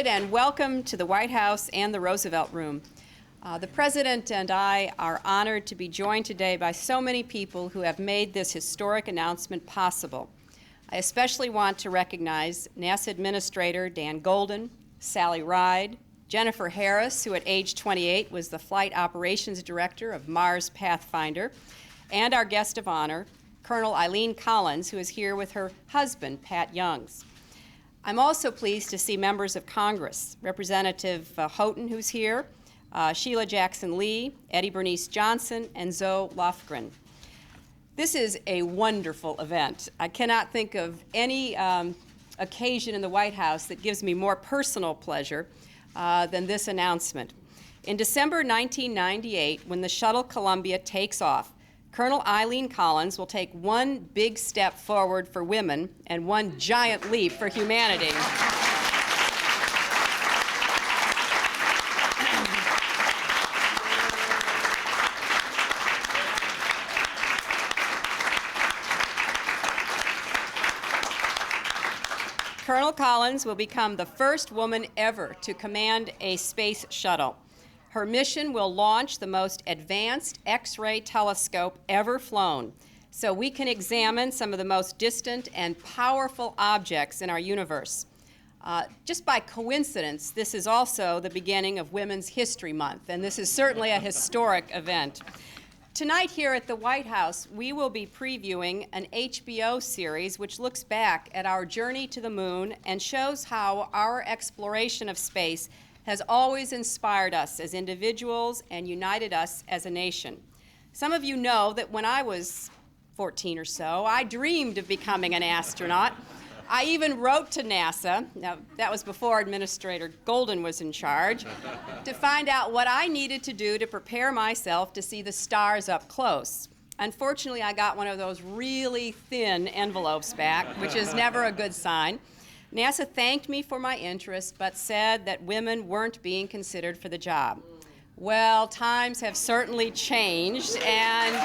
seated and welcome to the White House and the Roosevelt Room. The President and I are honored to be joined today by so many people who have made this historic announcement possible. I especially want to recognize NASA Administrator Dan Golden, Sally Ride, Jennifer Harris, who at age 28 was the Flight Operations Director of Mars Pathfinder, and our guest of honor, Colonel Eileen Collins, who is here with her husband, Pat Youngs. I'm also pleased to see members of Congress, Representative Houghton, who's here, Sheila Jackson Lee, Eddie Bernice Johnson, and Zoe Lofgren. This is a wonderful event. I cannot think of any occasion in the White House that gives me more personal pleasure than this announcement. In December 1998, when the shuttle Columbia takes off, Colonel Eileen Collins will take one big step forward for women and one giant leap for humanity. Colonel Collins will become the first woman ever to command a space shuttle. Her mission will launch the most advanced X-ray telescope ever flown, so we can examine some of the most distant and powerful objects in our universe. Just by coincidence, this is also the beginning of Women's History Month, and this is certainly a historic event. Tonight here at the White House, we will be previewing an HBO series which looks back at our journey to the moon and shows how our exploration of space has always inspired us as individuals and united us as a nation. Some of you know that when I was 14 or so, I dreamed of becoming an astronaut. I even wrote to NASA, now that was before Administrator Golden was in charge, to find out what I needed to do to prepare myself to see the stars up close. Unfortunately, I got one of those really thin envelopes back, which is never a good sign. NASA thanked me for my interest, but said that women weren't being considered for the job. Well, times have certainly changed, and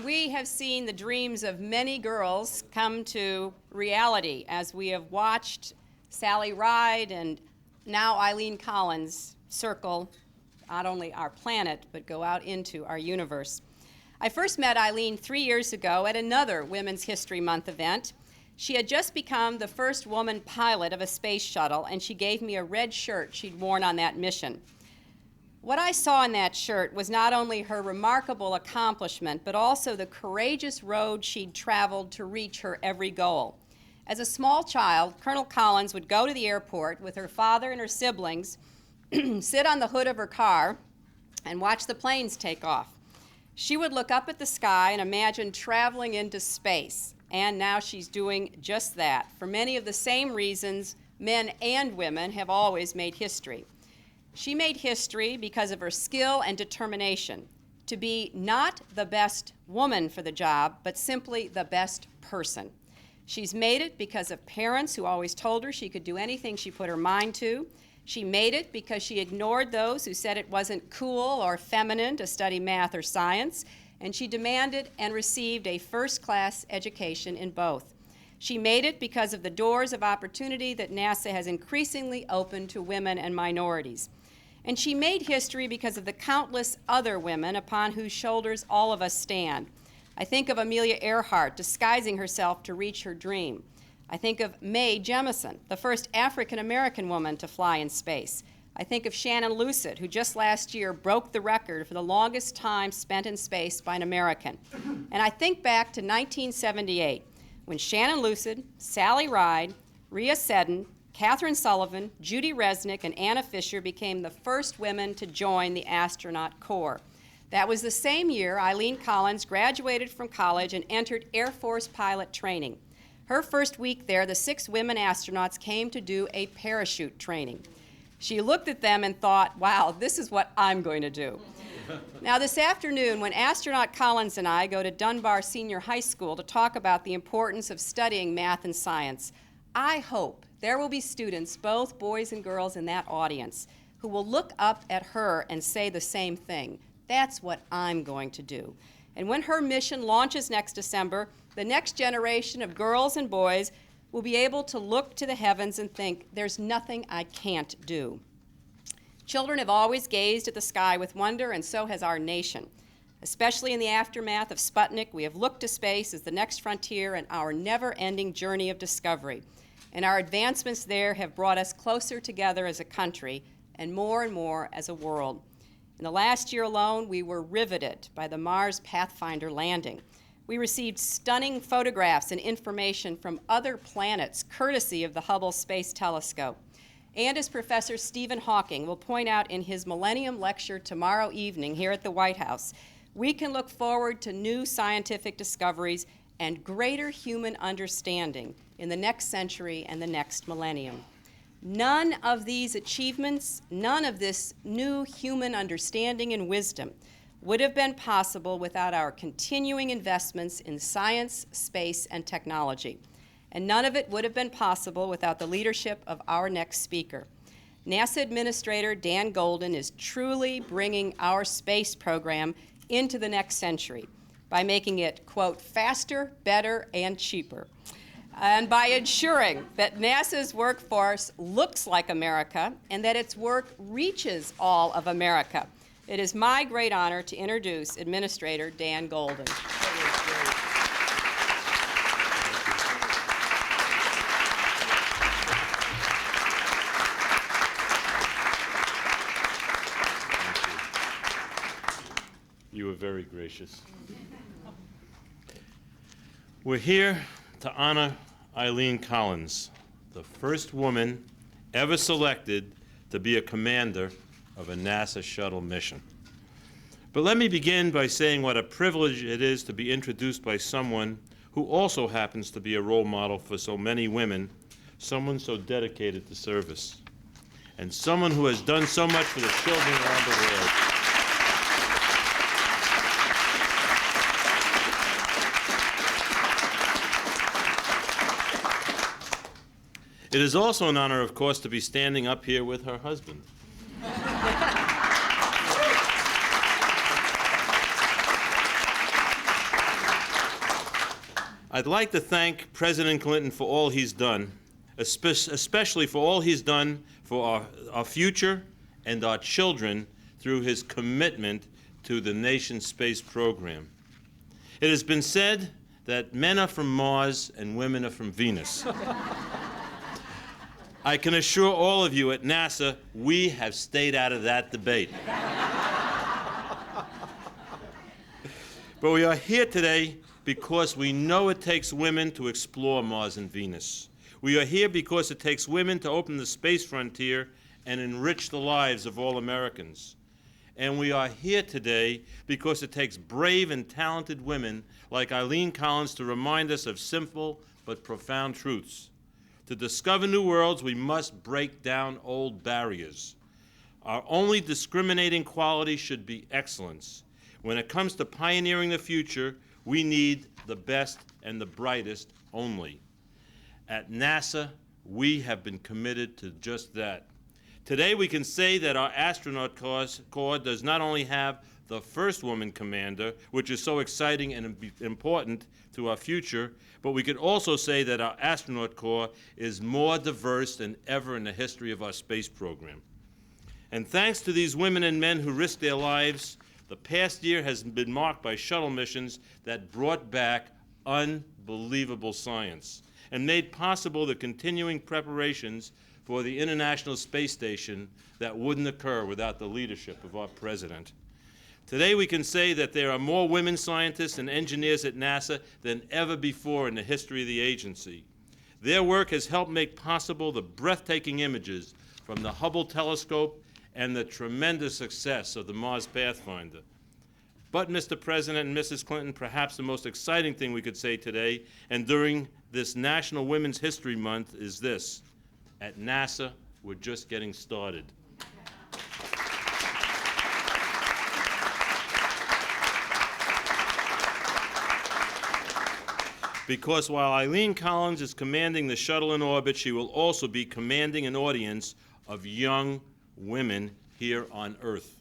we have seen the dreams of many girls come to reality as we have watched Sally Ride and now Eileen Collins circle not only our planet, but go out into our universe. I first met Eileen 3 years ago at another Women's History Month event. She had just become the first woman pilot of a space shuttle, and she gave me a red shirt she'd worn on that mission. What I saw in that shirt was not only her remarkable accomplishment, but also the courageous road she'd traveled to reach her every goal. As a small child, Colonel Collins would go to the airport with her father and her siblings, sit on the hood of her car, and watch the planes take off. She would look up at the sky and imagine traveling into space, and now she's doing just that. For many of the same reasons, men and women have always made history. She made history because of her skill and determination to be not the best woman for the job, but simply the best person. She's made it because of parents who always told her she could do anything she put her mind to. She made it because she ignored those who said it wasn't cool or feminine to study math or science, and she demanded and received a first-class education in both. She made it because of the doors of opportunity that NASA has increasingly opened to women and minorities. And she made history because of the countless other women upon whose shoulders all of us stand. I think of Amelia Earhart disguising herself to reach her dream. I think of Mae Jemison, the first African-American woman to fly in space. I think of Shannon Lucid, who just last year broke the record for the longest time spent in space by an American. And I think back to 1978, when Shannon Lucid, Sally Ride, Rhea Seddon, Catherine Sullivan, Judy Resnick, and Anna Fisher became the first women to join the astronaut corps. That was the same year Eileen Collins graduated from college and entered Air Force pilot training. Her first week there, the 6 women astronauts came to do a parachute training. She looked at them and thought, wow, this is what I'm going to do. Now this afternoon, when astronaut Collins and I go to Dunbar Senior High School to talk about the importance of studying math and science, I hope there will be students, both boys and girls in that audience, who will look up at her and say the same thing. That's what I'm going to do. And when her mission launches next December, the next generation of girls and boys will be able to look to the heavens and think, there's nothing I can't do. Children have always gazed at the sky with wonder, and so has our nation. Especially in the aftermath of Sputnik, we have looked to space as the next frontier in our never-ending journey of discovery. And our advancements there have brought us closer together as a country and more as a world. In the last year alone, we were riveted by the Mars Pathfinder landing. We received stunning photographs and information from other planets, courtesy of the Hubble Space Telescope. And as Professor Stephen Hawking will point out in his Millennium Lecture tomorrow evening here at the White House, we can look forward to new scientific discoveries and greater human understanding in the next century and the next millennium. None of these achievements, none of this new human understanding and wisdom would have been possible without our continuing investments in science, space, and technology. And none of it would have been possible without the leadership of our next speaker. NASA Administrator Dan Goldin is truly bringing our space program into the next century by making it, quote, faster, better, and cheaper. And by ensuring that NASA's workforce looks like America and that its work reaches all of America. It is my great honor to introduce Administrator Dan Goldin. You were very gracious. We're here to honor Eileen Collins, the first woman ever selected to be a commander of a NASA shuttle mission. But let me begin by saying what a privilege it is to be introduced by someone who also happens to be a role model for so many women, someone so dedicated to service, and someone who has done so much for the children around the world. It is also an honor, of course, to be standing up here with her husband. I'd like to thank President Clinton for all he's done, especially for all he's done for our future and our children through his commitment to the nation's space program. It has been said that men are from Mars and women are from Venus. I can assure all of you at NASA, we have stayed out of that debate. But we are here today because we know it takes women to explore Mars and Venus. We are here because it takes women to open the space frontier and enrich the lives of all Americans. And we are here today because it takes brave and talented women like Eileen Collins to remind us of simple but profound truths. To discover new worlds, we must break down old barriers. Our only discriminating quality should be excellence. When it comes to pioneering the future, we need the best and the brightest only. At NASA, we have been committed to just that. Today, we can say that our astronaut corps does not only have the first woman commander, which is so exciting and important to our future, but we could also say that our astronaut corps is more diverse than ever in the history of our space program. And thanks to these women and men who risked their lives, the past year has been marked by shuttle missions that brought back unbelievable science and made possible the continuing preparations for the International Space Station that wouldn't occur without the leadership of our president. Today we can say that there are more women scientists and engineers at NASA than ever before in the history of the agency. Their work has helped make possible the breathtaking images from the Hubble telescope and the tremendous success of the Mars Pathfinder. But, Mr. President and Mrs. Clinton, perhaps the most exciting thing we could say today and during this National Women's History Month is this: at NASA, we're just getting started. Because while Eileen Collins is commanding the shuttle in orbit, she will also be commanding an audience of young women here on Earth.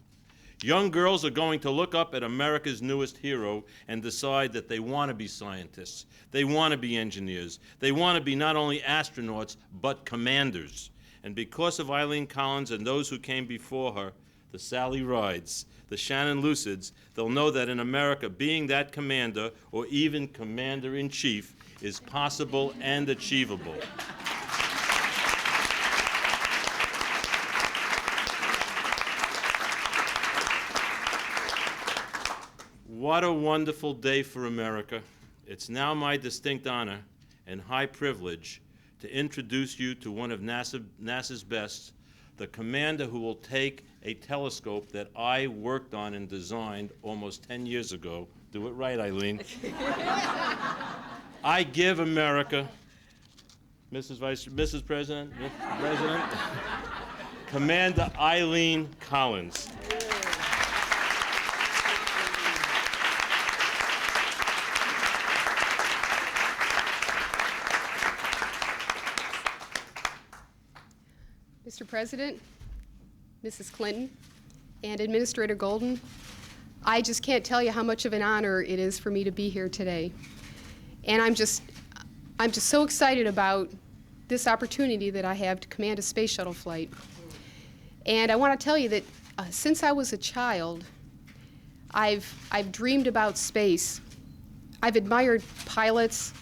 Young girls are going to look up at America's newest hero and decide that they want to be scientists, they want to be engineers, they want to be not only astronauts, but commanders. And because of Eileen Collins and those who came before her, the Sally Rides, the Shannon Lucids, they'll know that in America, being that commander or even commander-in-chief is possible and achievable. What a wonderful day for America. It's now my distinct honor and high privilege to introduce you to one of NASA's best, the commander who will take a telescope that I worked on and designed almost 10 years ago. Do it right, Eileen. I give America, Mrs. President, Commander Eileen Collins. Mr. President, Mrs. Clinton, and Administrator Golden, I just can't tell you how much of an honor it is for me to be here today. And I'm just so excited about this opportunity that I have to command a space shuttle flight. And I want to tell you that since I was a child, I've dreamed about space. I've admired pilots,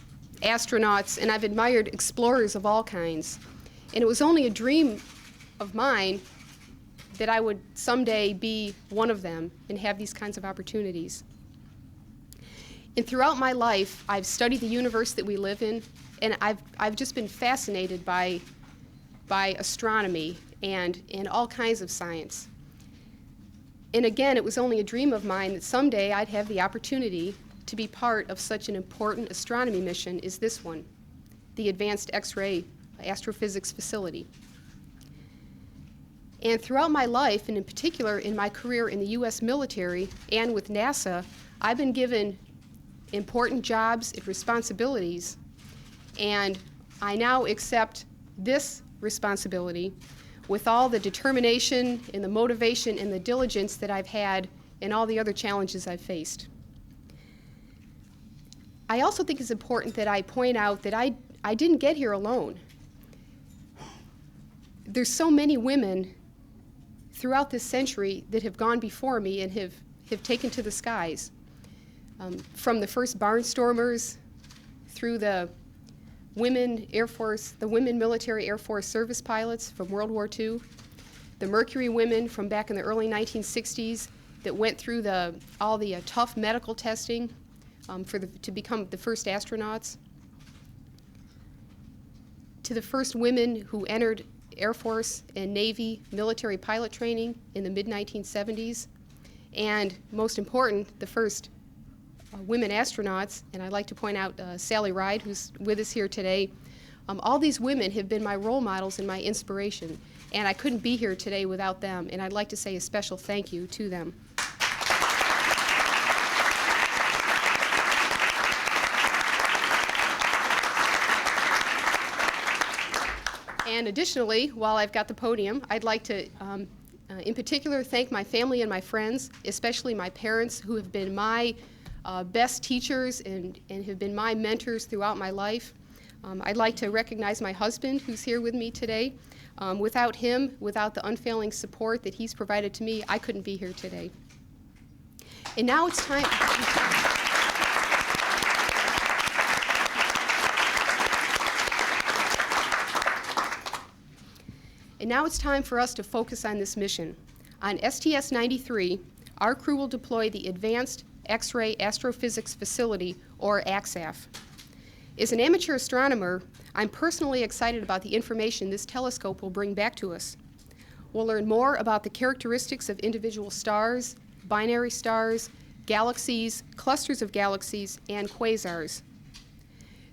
astronauts, and I've admired explorers of all kinds. And it was only a dream of mine that I would someday be one of them and have these kinds of opportunities. And throughout my life, I've studied the universe that we live in, and I've just been fascinated by astronomy and all kinds of science. And again, it was only a dream of mine that someday I'd have the opportunity to be part of such an important astronomy mission as this one, the Advanced X-ray Astrophysics Facility. And throughout my life, and in particular in my career in the U.S. military and with NASA, I've been given important jobs and responsibilities, and I now accept this responsibility with all the determination and the motivation and the diligence that I've had and all the other challenges I've faced. I also think it's important that I point out that I didn't get here alone. There's so many women throughout this century that have gone before me and have taken to the skies. From the first barnstormers through the women Air Force, the women military Air Force service pilots from World War II, the Mercury women from back in the early 1960s that went through all the tough medical testing to become the first astronauts, to the first women who entered Air Force and Navy military pilot training in the mid-1970s, and most important, the first women astronauts, and I'd like to point out Sally Ride, who's with us here today. All these women have been my role models and my inspiration, and I couldn't be here today without them, and I'd like to say a special thank you to them. And additionally, while I've got the podium, I'd like to, in particular, thank my family and my friends, especially my parents, who have been my best teachers and have been my mentors throughout my life. I'd like to recognize my husband, who's here with me today. Without him, without the unfailing support that he's provided to me, I couldn't be here today. And now it's time. And now it's time for us to focus on this mission. On STS-93, our crew will deploy the Advanced X-ray Astrophysics Facility, or AXAF. As an amateur astronomer, I'm personally excited about the information this telescope will bring back to us. We'll learn more about the characteristics of individual stars, binary stars, galaxies, clusters of galaxies, and quasars.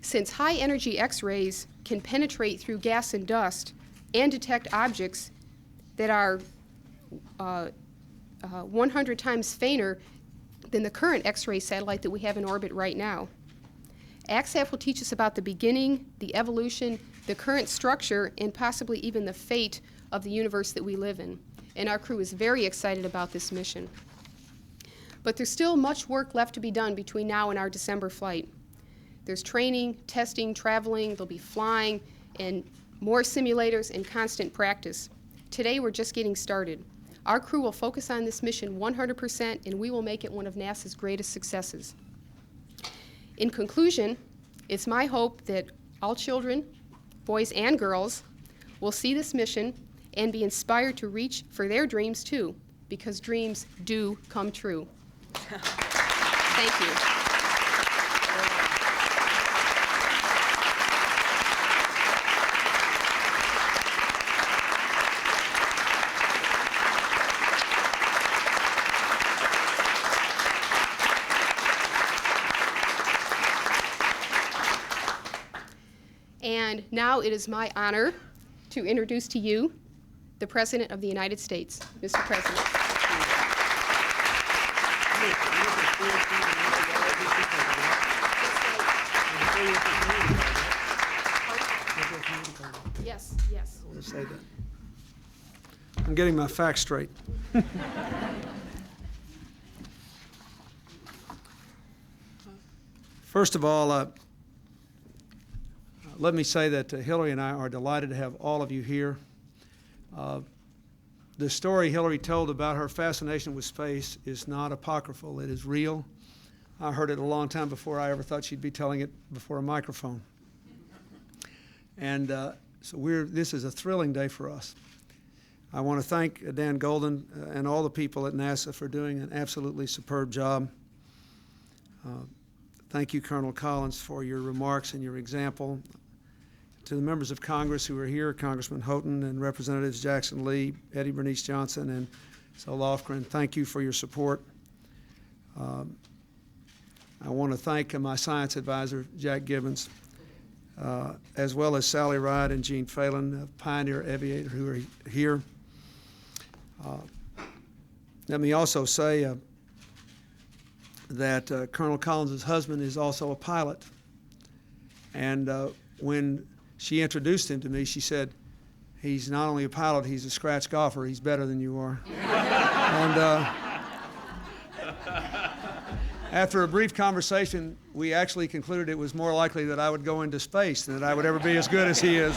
Since high-energy X-rays can penetrate through gas and dust and detect objects that are 100 times fainter than the current X-ray satellite that we have in orbit right now. AXAF will teach us about the beginning, the evolution, the current structure, and possibly even the fate of the universe that we live in. and our crew is very excited about this mission. But there's still much work left to be done between now and our December flight. There's training, testing, traveling, there'll be flying, and more simulators and constant practice. Today, we're just getting started. Our crew will focus on this mission 100%, and we will make it one of NASA's greatest successes. In conclusion, it's my hope that all children, boys and girls, will see this mission and be inspired to reach for their dreams too, because dreams do come true. Thank you. And now it is my honor to introduce to you the President of the United States. Mr. President. Yes, yes. I want to say that. I'm getting my facts straight. First of all, let me say that Hillary and I are delighted to have all of you here. The story Hillary told about her fascination with space is not apocryphal. It is real. I heard it a long time before I ever thought she'd be telling it before a microphone. And so this is a thrilling day for us. I want to thank Dan Golden and all the people at NASA for doing an absolutely superb job. Thank you, Colonel Collins, for your remarks and your example. To the members of Congress who are here, Congressman Houghton and Representatives Jackson Lee, Eddie Bernice Johnson, and Sol Lofgren, thank you for your support. I want to thank my science advisor, Jack Gibbons, as well as Sally Ride and Gene Phelan, a pioneer aviator who are here. Let me also say that Colonel Collins' husband is also a pilot. And when she introduced him to me, she said, he's not only a pilot, he's a scratch golfer. He's better than you are. And after a brief conversation, we actually concluded it was more likely that I would go into space than that I would ever be as good as he is.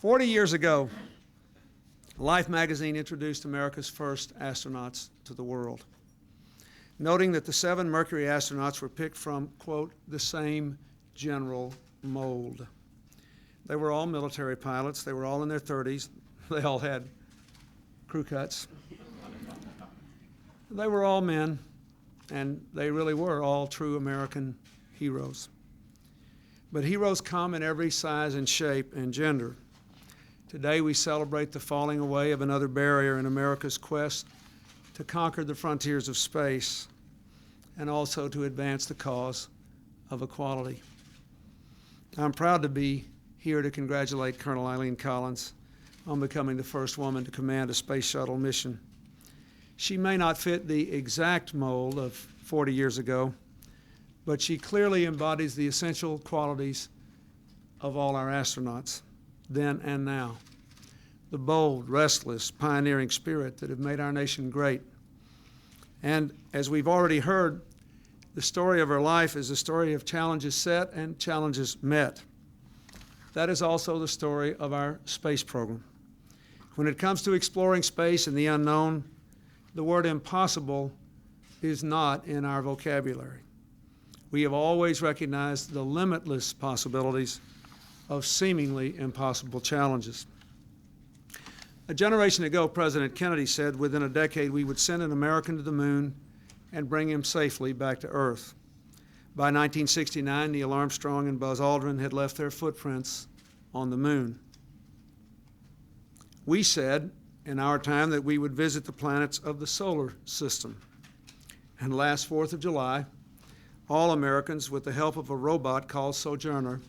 40 years ago, Life magazine introduced America's first astronauts to the world, noting that the 7 Mercury astronauts were picked from, quote, the same general mold. They were all military pilots. They were all in their 30s. They all had crew cuts. They were all men, and they really were all true American heroes. But heroes come in every size and shape and gender. Today we celebrate the falling away of another barrier in America's quest to conquer the frontiers of space and also to advance the cause of equality. I'm proud to be here to congratulate Colonel Eileen Collins on becoming the first woman to command a space shuttle mission. She may not fit the exact mold of 40 years ago, but she clearly embodies the essential qualities of all our astronauts, then and now. The bold, restless, pioneering spirit that have made our nation great. And as we've already heard, the story of her life is a story of challenges set and challenges met. That is also the story of our space program. When it comes to exploring space and the unknown, the word impossible is not in our vocabulary. We have always recognized the limitless possibilities of seemingly impossible challenges. A generation ago, President Kennedy said within a decade we would send an American to the moon and bring him safely back to Earth. By 1969, Neil Armstrong and Buzz Aldrin had left their footprints on the moon. We said in our time that we would visit the planets of the solar system. And last 4th of July, all Americans, with the help of a robot called Sojourner,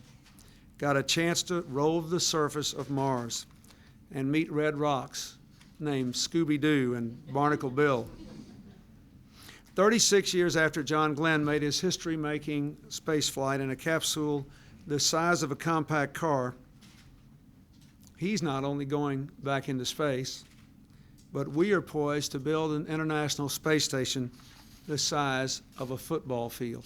got a chance to rove the surface of Mars and meet red rocks named Scooby-Doo and Barnacle Bill. 36 years after John Glenn made his history-making space flight in a capsule the size of a compact car, He's not only going back into space, but we are poised to build an international space station the size of a football field.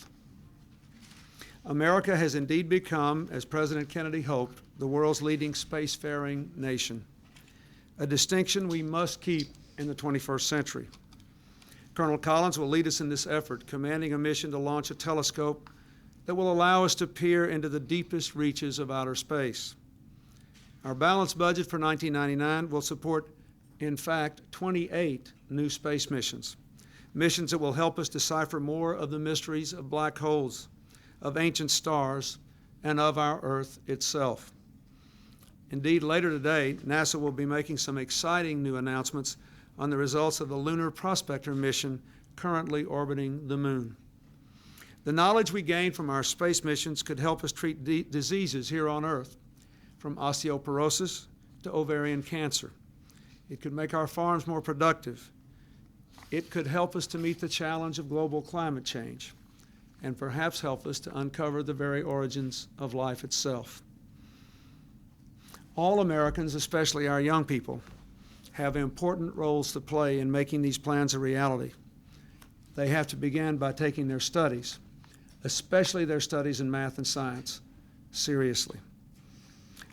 America has indeed become, as President Kennedy hoped, the world's leading spacefaring nation, a distinction we must keep in the 21st century. Colonel Collins will lead us in this effort, commanding a mission to launch a telescope that will allow us to peer into the deepest reaches of outer space. Our balanced budget for 1999 will support, in fact, 28 new space missions, missions that will help us decipher more of the mysteries of black holes, of ancient stars, and of our Earth itself. Indeed, later today, NASA will be making some exciting new announcements on the results of the Lunar Prospector mission currently orbiting the Moon. The knowledge we gain from our space missions could help us treat diseases here on Earth, from osteoporosis to ovarian cancer. It could make our farms more productive. It could help us to meet the challenge of global climate change, and perhaps help us to uncover the very origins of life itself. All Americans, especially our young people, have important roles to play in making these plans a reality. They have to begin by taking their studies, especially their studies in math and science, seriously.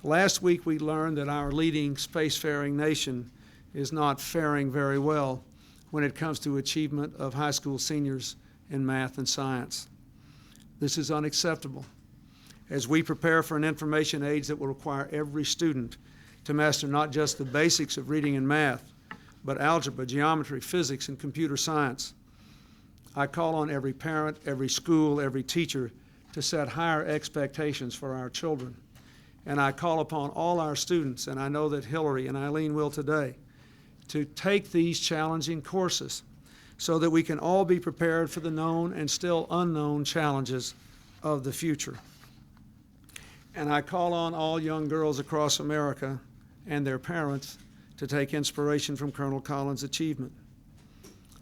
Last week we learned that our leading spacefaring nation is not faring very well when it comes to achievement of high school seniors in math and science. This is unacceptable. As we prepare for an information age that will require every student to master not just the basics of reading and math, but algebra, geometry, physics, and computer science, I call on every parent, every school, every teacher to set higher expectations for our children. And I call upon all our students, and I know that Hillary and Eileen will today, to take these challenging courses so that we can all be prepared for the known and still unknown challenges of the future. And I call on all young girls across America and their parents to take inspiration from Colonel Collins' achievement.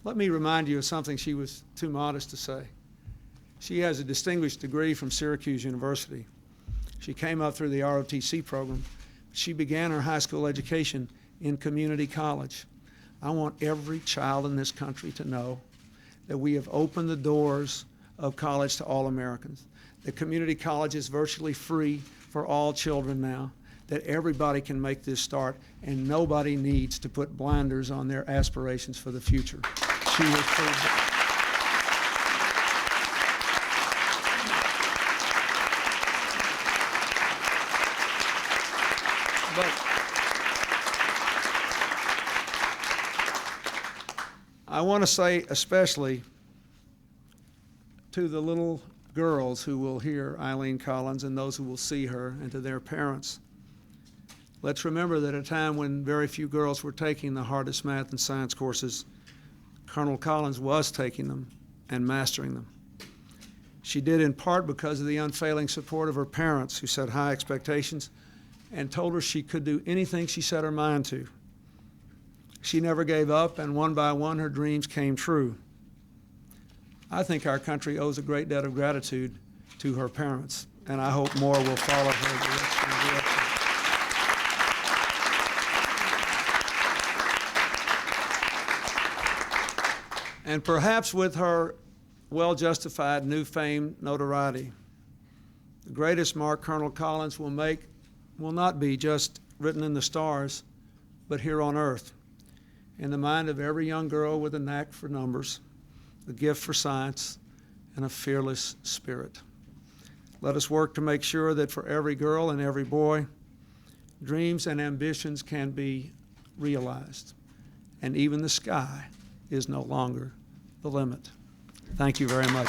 Let me remind you of something she was too modest to say. She has a distinguished degree from Syracuse University. She came up through the ROTC program. She began her high school education in community college. I want every child in this country to know that we have opened the doors of college to all Americans. The community college is virtually free for all children now, that everybody can make this start, and nobody needs to put blinders on their aspirations for the future. She has proved that. I want to say especially to the little girls who will hear Eileen Collins and those who will see her, and to their parents, let's remember that at a time when very few girls were taking the hardest math and science courses, Colonel Collins was taking them and mastering them. She did in part because of the unfailing support of her parents, who set high expectations and told her she could do anything she set her mind to. She never gave up, and one by one her dreams came true. I think our country owes a great debt of gratitude to her parents, and I hope more will follow her direction. And perhaps with her well-justified new fame notoriety, the greatest mark Colonel Collins will make will not be just written in the stars, but here on earth, in the mind of every young girl with a knack for numbers, a gift for science, and a fearless spirit. Let us work to make sure that for every girl and every boy, dreams and ambitions can be realized, and even the sky is no longer the limit. Thank you very much.